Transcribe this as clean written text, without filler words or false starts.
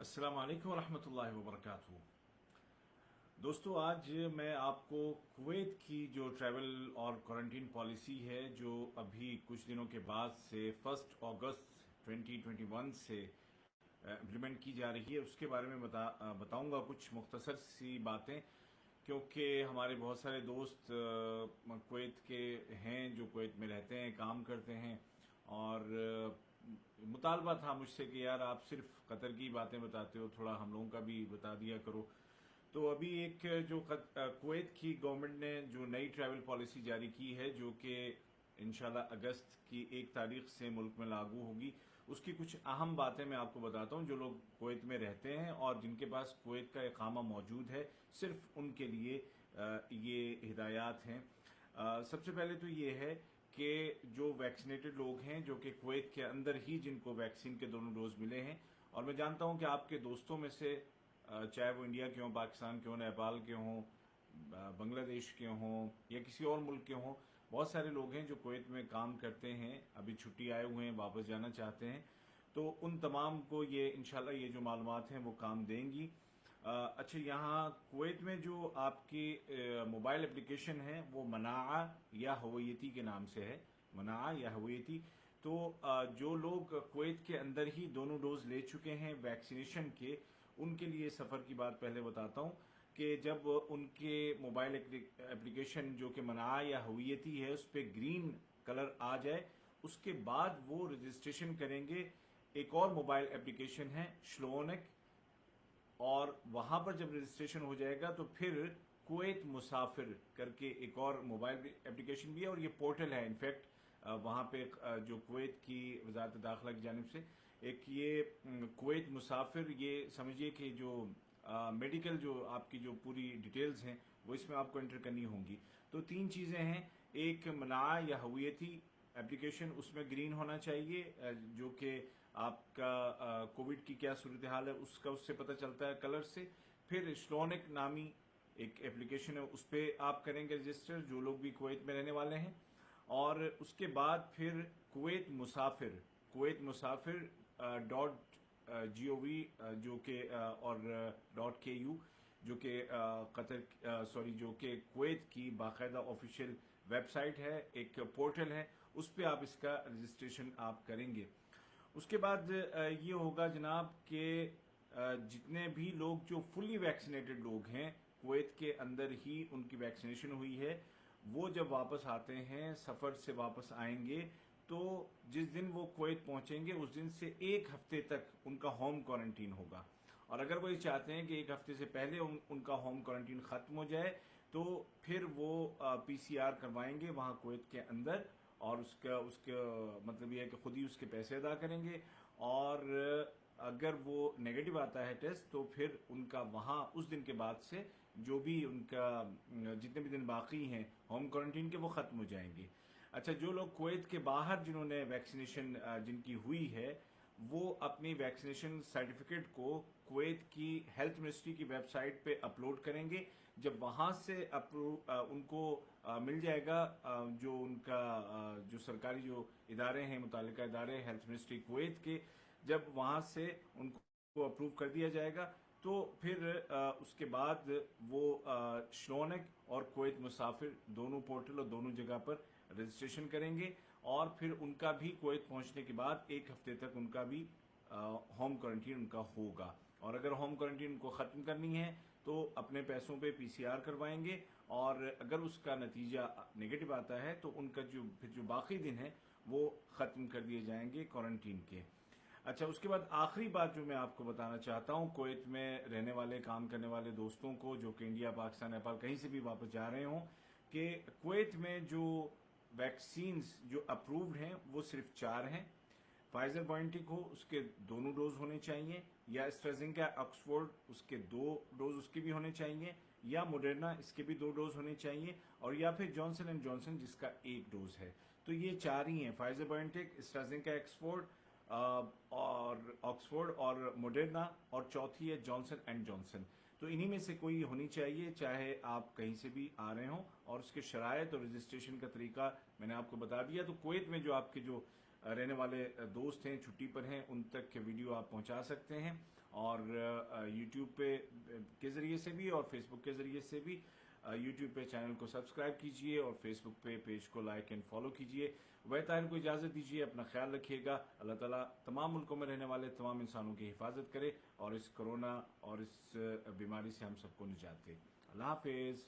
अस्सलाम वालेकुम वरहमतुल्लाहि वबरकातुहू। दोस्तों, आज मैं आपको कुवैत की जो ट्रैवल और क्वारंटीन पॉलिसी है जो अभी कुछ दिनों के बाद से 1 अगस्त 2021 से इम्प्लीमेंट की जा रही है उसके बारे में बताऊंगा कुछ मुख्तसर सी बातें, क्योंकि हमारे बहुत सारे दोस्त कुवैत के हैं जो कुवैत में रहते हैं, काम करते हैं, और मुतालबा था मुझसे कि यार आप सिर्फ कतर की बातें बताते हो, थोड़ा हम लोगों का भी बता दिया करो। तो अभी एक जो कुवैत की गवर्नमेंट ने जो नई ट्रैवल पॉलिसी जारी की है, जो कि इंशाल्लाह अगस्त की 1 तारीख से मुल्क में लागू होगी, उसकी कुछ अहम बातें मैं आपको बताता हूं। जो लोग कुवैत में रहते हैं और जिनके पास कुवैत का इकामा मौजूद है, सिर्फ उनके लिए ये हिदायत हैं। सबसे पहले तो ये है कि जो वैक्सीनेटेड लोग हैं, जो कि कुवैत के अंदर ही जिनको वैक्सीन के दोनों डोज मिले हैं, और मैं जानता हूं कि आपके दोस्तों में से चाहे वो इंडिया के हों, पाकिस्तान के हों, नेपाल के हों, बांग्लादेश के हों या किसी और मुल्क के हों, बहुत सारे लोग हैं जो कुवैत में काम करते हैं, अभी छुट्टी आए हुए हैं, वापस जाना चाहते हैं। तो उन तमाम को ये इंशाल्लाह ये जो मालूमात हैं वो काम देंगी। अच्छा, यहाँ कुवैत में जो आपकी मोबाइल एप्लीकेशन है वो मना या हवैयती के नाम से है, मना या हवैयती। तो जो लोग कुवैत के अंदर ही दोनों डोज ले चुके हैं वैक्सीनेशन के, उनके लिए सफ़र की बात पहले बताता हूं कि जब उनके मोबाइल एप्लीकेशन जो कि मना या हवैयती है उस पर ग्रीन कलर आ जाए, उसके बाद वो रजिस्ट्रेशन करेंगे। एक और मोबाइल एप्लीकेशन है श्लोनिक, और वहां पर जब रजिस्ट्रेशन हो जाएगा तो फिर कुवैत मुसाफिर करके एक और मोबाइल एप्लीकेशन भी है, और ये पोर्टल है इनफैक्ट वहां पे जो कुवैत की वजारत दाखिला की जानिब से एक ये कुवैत मुसाफिर, ये समझिए कि जो मेडिकल जो आपकी जो पूरी डिटेल्स हैं वो इसमें आपको एंटर करनी होंगी। तो 3 चीजें हैं, एक मना या हवैयती एप्लीकेशन, उसमें ग्रीन होना चाहिए, जो कि आपका कोविड की क्या सूरत हाल है उसका उससे पता चलता है कलर से। फिर श्लोनिक नामी एक एप्लीकेशन है, उस पर आप करेंगे रजिस्टर, जो लोग भी कुवैत में रहने वाले हैं। और उसके बाद फिर कुवैत मुसाफिर .gov जो कि और .ku जो कि कतर सॉरी जो कि कुवैत की बाकायदा ऑफिशियल वेबसाइट है, एक पोर्टल है, उस पर आप इसका रजिस्ट्रेशन आप करेंगे। उसके बाद ये होगा जनाब कि जितने भी लोग जो फुली वैक्सीनेटेड लोग हैं, कुवैत के अंदर ही उनकी वैक्सीनेशन हुई है, वो जब वापस आते हैं, सफर से वापस आएंगे, तो जिस दिन वो कुवैत पहुंचेंगे उस दिन से 1 हफ्ते तक उनका होम क्वारंटीन होगा। और अगर वो ये चाहते हैं कि 1 हफ्ते से पहले उनका होम क्वारंटीन खत्म हो जाए, तो फिर वो पीसीआर करवाएंगे वहां कुवैत के अंदर, और उसका उसका मतलब ये है कि खुद ही उसके पैसे अदा करेंगे। और अगर वो नेगेटिव आता है टेस्ट, तो फिर उनका वहां उस दिन के बाद से जो भी उनका जितने भी दिन बाकी हैं होम क्वारंटीन के, वो खत्म हो जाएंगे। अच्छा, जो लोग कुवैत के बाहर जिन्होंने वैक्सीनेशन जिनकी हुई है, वो अपनी वैक्सीनेशन सर्टिफिकेट को कुवैत की हेल्थ मिनिस्ट्री की वेबसाइट पे अपलोड करेंगे। जब वहां से उनको मिल जाएगा, जो उनका जो सरकारी जो इदारे हैं, मुतालिका इदारे हेल्थ मिनिस्ट्री कुवैत के, जब वहां से उनको अप्रूव कर दिया जाएगा, तो फिर उसके बाद वो श्लोनिक और कुवैत मुसाफिर दोनों पोर्टल और दोनों जगह पर रजिस्ट्रेशन करेंगे। और फिर उनका भी कुवैत पहुंचने के बाद 1 हफ्ते तक उनका भी होम क्वारंटीन उनका होगा। और अगर होम क्वारंटीन उनको खत्म करनी है तो अपने पैसों पे पीसीआर करवाएंगे, और अगर उसका नतीजा नेगेटिव आता है तो उनका जो फिर जो बाकी दिन है वो खत्म कर दिए जाएंगे क्वारंटीन के। अच्छा, उसके बाद आखिरी बात जो मैं आपको बताना चाहता हूं कुवैत में रहने वाले, काम करने वाले दोस्तों को, जो कि इंडिया, पाकिस्तान, नेपाल कहीं से भी वापस जा रहे हों, कि कुवैत में जो वैक्सीन्स जो अप्रूव्ड हैं वो सिर्फ 4 हैं। फाइजर बायोनटेक हो उसके दोनों डोज होने चाहिए, या एस्ट्राजेनेका ऑक्सफोर्ड उसके 2 डोज उसके भी होने चाहिए, या मोडर्ना इसके भी 2 डोज होने चाहिए, और या फिर जॉनसन एंड जॉनसन जिसका 1 डोज है। तो ये 4 ही हैं, फाइजर बायोनटेक, एस्ट्राजेनेका ऑक्सफोर्ड और ऑक्सफोर्ड और मोडर्ना, और चौथी है जॉनसन एंड जॉनसन। तो इन्हीं में से कोई होनी चाहिए, चाहे आप कहीं से भी आ रहे हों। और उसके शरायत और रजिस्ट्रेशन का तरीका मैंने आपको बता दिया। तो कुवैत में जो आपके जो رہنے والے دوست ہیں چھٹی پر ہیں ان تک ویڈیو آپ پہنچا سکتے ہیں، اور یوٹیوب پہ کے ذریعے سے بھی اور فیس بک کے ذریعے سے بھی۔ یوٹیوب پہ چینل کو سبسکرائب کیجئے اور فیس بک پہ پیج کو لائک اینڈ فالو کیجئے۔ وحید طاہر کو اجازت دیجیے، اپنا خیال رکھیے گا۔ اللہ تعالیٰ تمام ملکوں میں رہنے والے تمام انسانوں کی حفاظت کرے اور اس کرونا اور اس بیماری سے ہم سب کو نجات دے۔ اللہ حافظ۔